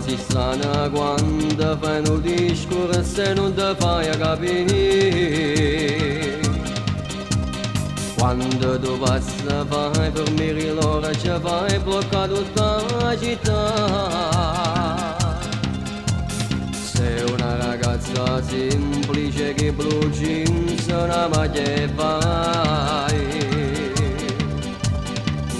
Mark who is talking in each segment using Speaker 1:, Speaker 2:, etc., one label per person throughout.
Speaker 1: si strana quando fai un discorso e non ti fai capire. Quando tu passi fai fermare l'ora ci fai bloccare tutta la città. Sei una ragazza semplice che bruci una maglia e vai.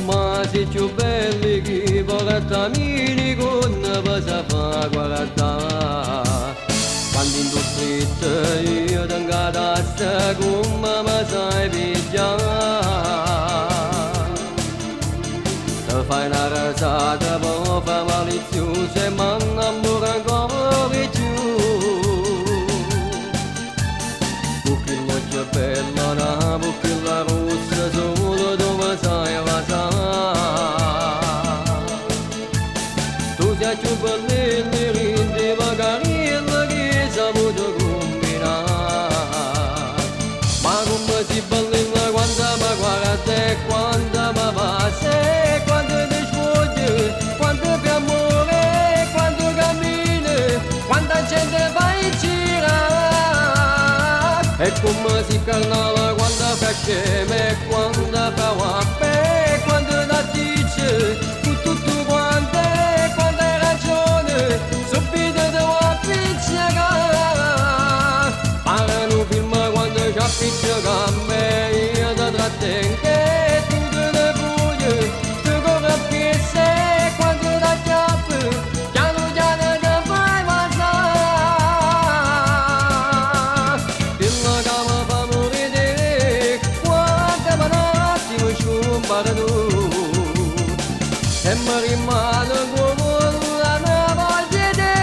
Speaker 1: Ma sei più belli che portamini con cosa fa guardare. Quando in tuo street io tengo a testa come mi sai pigliare. Ti fai una rasata poi fa maliziosa e mi innamoro ancora di più. Buchillo bella, una buchilla rossa, solo tu mi sai tu sei più bella, rindi magari che saputo combinare. Ma come si bella quando mi guarda e quando mi passa, quando ti sfoggi, quando più amore, quando cammini, quando la gente va in girare. E come si carnala quando fa sceme, quando fa guappe, quando la dice tu tutto quanto. Piccia gambe, io ti trattengo e tu te ne fuggi, tu corri a piesse quando ti acchiappi, piano piano ti fai passare. Il cama fa morire, quando mi attimo sciumpare tu, e mi rimane come la mia voglia di te.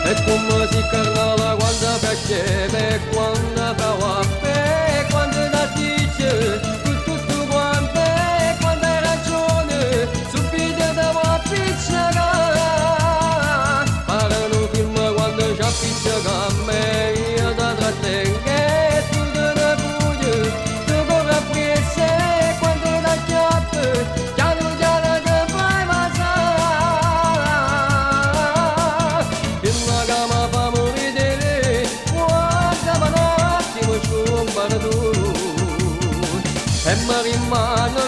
Speaker 1: E come si carnala quando fa sceme, quando fa guappe, quando la dice tutto quanto, quando hai ragione, subito ti va a picciare. Parlano un film quando c'ha picciato a me, io ti trattengo e tu te ne fuggi, tu corri a presse quando ti acchiappi, piano piano ti fai passare. Il cama fa morire, quando mi attimo sciumpare tu, e mi rimane